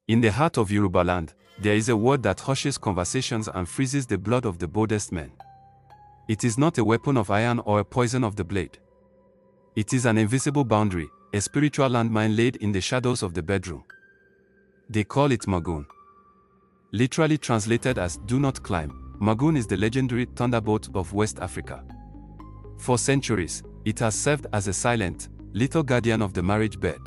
In the heart of Yoruba land, there is a word that hushes conversations and freezes the blood of the boldest men. It is not a weapon of iron or a poison of the blade. It is an invisible boundary, a spiritual landmine laid in the shadows of the bedroom. They call it Magun. Literally translated as "do not climb," Magun is the legendary Thunderbolt of West Africa. For centuries, it has served as a silent, lethal guardian of the marriage bed.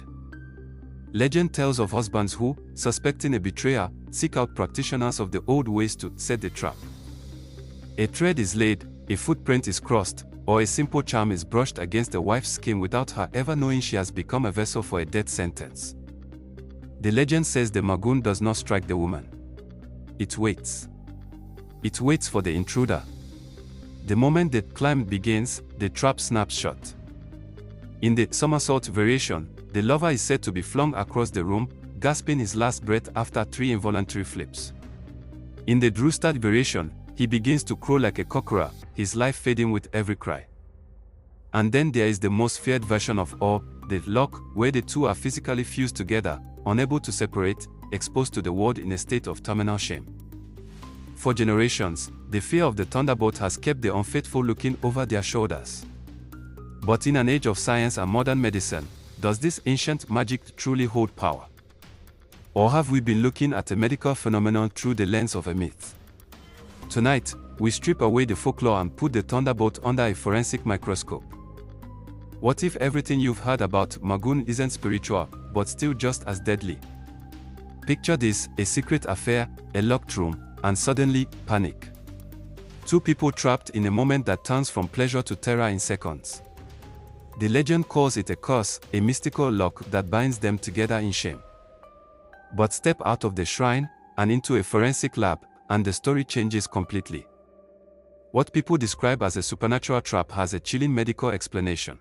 Legend tells of husbands who, suspecting a betrayer, seek out practitioners of the old ways to set the trap. A thread is laid, a footprint is crossed, or a simple charm is brushed against a wife's skin without her ever knowing she has become a vessel for a death sentence. The legend says the Magun does not strike the woman. It waits. It waits for the intruder. The moment the climb begins, the trap snaps shut. In the somersault variation, the lover is said to be flung across the room, gasping his last breath after 3 involuntary flips. In the Drustad variation, he begins to crow like a cockerel, his life fading with every cry. And then there is the most feared version of all, the lock, where the two are physically fused together, unable to separate, exposed to the world in a state of terminal shame. For generations, the fear of the Thunderbolt has kept the unfaithful looking over their shoulders. But in an age of science and modern medicine, does this ancient magic truly hold power? Or have we been looking at a medical phenomenon through the lens of a myth? Tonight, we strip away the folklore and put the Thunderbolt under a forensic microscope. What if everything you've heard about Magun isn't spiritual, but still just as deadly? Picture this: a secret affair, a locked room, and suddenly, panic. 2 people trapped in a moment that turns from pleasure to terror in seconds. The legend calls it a curse, a mystical lock that binds them together in shame. But step out of the shrine, and into a forensic lab, and the story changes completely. What people describe as a supernatural trap has a chilling medical explanation.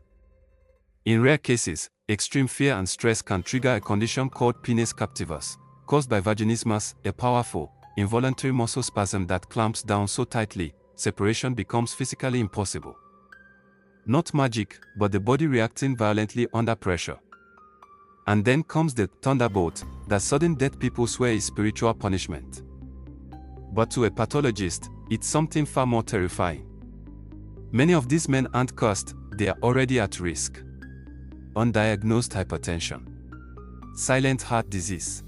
In rare cases, extreme fear and stress can trigger a condition called Penis Captivus, caused by vaginismus, a powerful, involuntary muscle spasm that clamps down so tightly, separation becomes physically impossible. Not magic, but the body reacting violently under pressure. And then comes the Thunderbolt, that sudden death people swear is spiritual punishment. But to a pathologist, it's something far more terrifying. Many of these men aren't cursed, they are already at risk. Undiagnosed hypertension. Silent heart disease.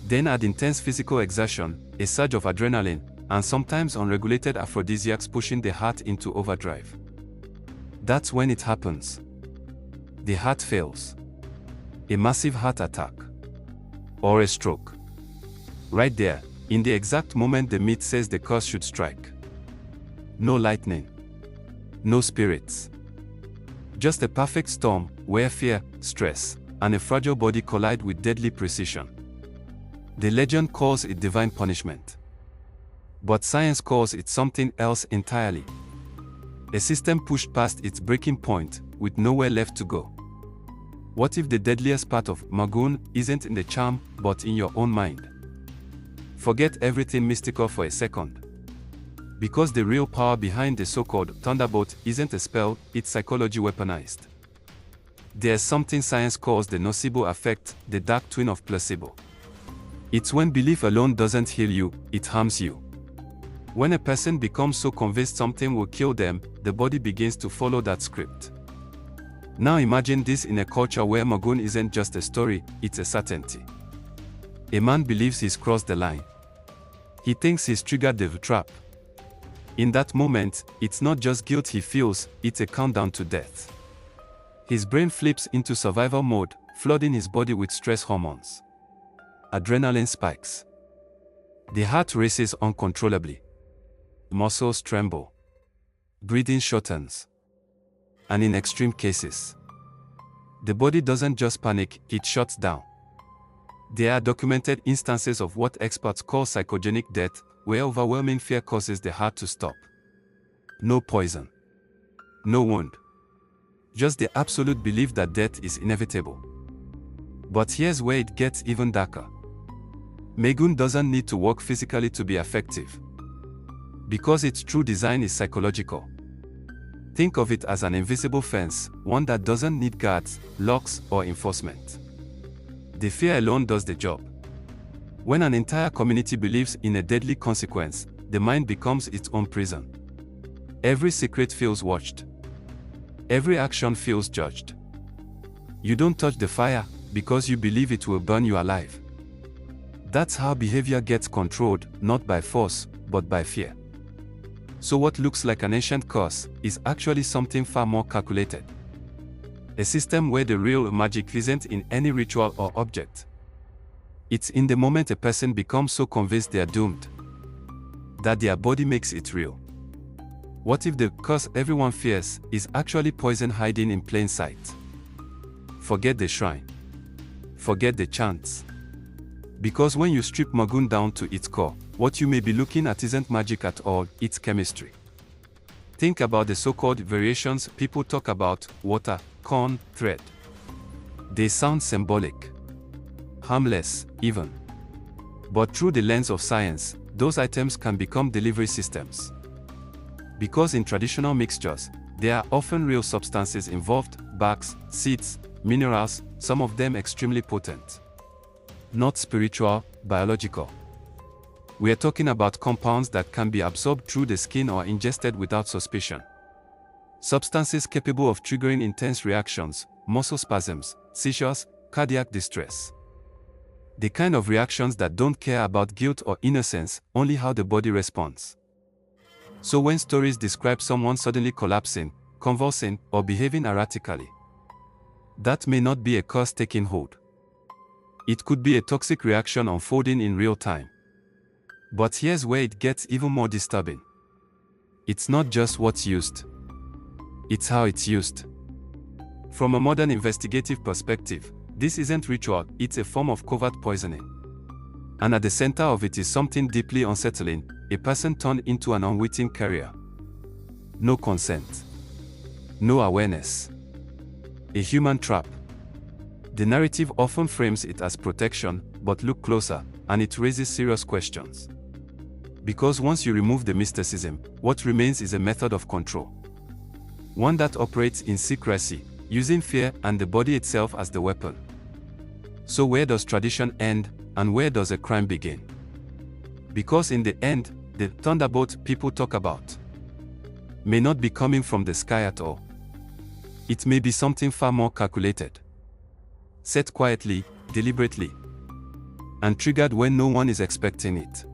Then add intense physical exertion, a surge of adrenaline, and sometimes unregulated aphrodisiacs pushing the heart into overdrive. That's when it happens. The heart fails. A massive heart attack. Or a stroke. Right there, in the exact moment the myth says the curse should strike. No lightning. No spirits. Just a perfect storm, where fear, stress, and a fragile body collide with deadly precision. The legend calls it divine punishment. But science calls it something else entirely. A system pushed past its breaking point, with nowhere left to go. What if the deadliest part of Magun isn't in the charm, but in your own mind? Forget everything mystical for a second. Because the real power behind the so-called Thunderbolt isn't a spell, it's psychology weaponized. There's something science calls the Nocebo Effect, the dark twin of placebo. It's when belief alone doesn't heal you, it harms you. When a person becomes so convinced something will kill them, the body begins to follow that script. Now imagine this in a culture where Magun isn't just a story, it's a certainty. A man believes he's crossed the line. He thinks he's triggered the trap. In that moment, it's not just guilt he feels, it's a countdown to death. His brain flips into survival mode, flooding his body with stress hormones. Adrenaline spikes. The heart races uncontrollably. Muscles tremble. Breathing shortens. And in extreme cases, the body doesn't just panic, it shuts down. There are documented instances of what experts call psychogenic death, where overwhelming fear causes the heart to stop. No poison. No wound. Just the absolute belief that death is inevitable. But here's where it gets even darker. Magun doesn't need to work physically to be effective. Because its true design is psychological. Think of it as an invisible fence, one that doesn't need guards, locks, or enforcement. The fear alone does the job. When an entire community believes in a deadly consequence, the mind becomes its own prison. Every secret feels watched. Every action feels judged. You don't touch the fire because you believe it will burn you alive. That's how behavior gets controlled, not by force, but by fear. So what looks like an ancient curse is actually something far more calculated. A system where the real magic isn't in any ritual or object. It's in the moment a person becomes so convinced they are doomed that their body makes it real. What if the curse everyone fears is actually poison hiding in plain sight? Forget the shrine. Forget the chants. Because when you strip Magun down to its core, what you may be looking at isn't magic at all, it's chemistry. Think about the so-called variations people talk about: water, corn, thread. They sound symbolic, harmless, even. But through the lens of science, those items can become delivery systems. Because in traditional mixtures, there are often real substances involved: barks, seeds, minerals, some of them extremely potent. Not spiritual, biological. We are talking about compounds that can be absorbed through the skin or ingested without suspicion. Substances capable of triggering intense reactions, muscle spasms, seizures, cardiac distress. The kind of reactions that don't care about guilt or innocence, only how the body responds. So when stories describe someone suddenly collapsing, convulsing, or behaving erratically, that may not be a curse taking hold. It could be a toxic reaction unfolding in real time. But here's where it gets even more disturbing. It's not just what's used. It's how it's used. From a modern investigative perspective, this isn't ritual, it's a form of covert poisoning. And at the center of it is something deeply unsettling: a person turned into an unwitting carrier. No consent. No awareness. A human trap. The narrative often frames it as protection, but look closer, and it raises serious questions. Because once you remove the mysticism, what remains is a method of control. One that operates in secrecy, using fear and the body itself as the weapon. So where does tradition end, and where does a crime begin? Because in the end, the Thunderbolt people talk about may not be coming from the sky at all. It may be something far more calculated. Set quietly, deliberately, and triggered when no one is expecting it.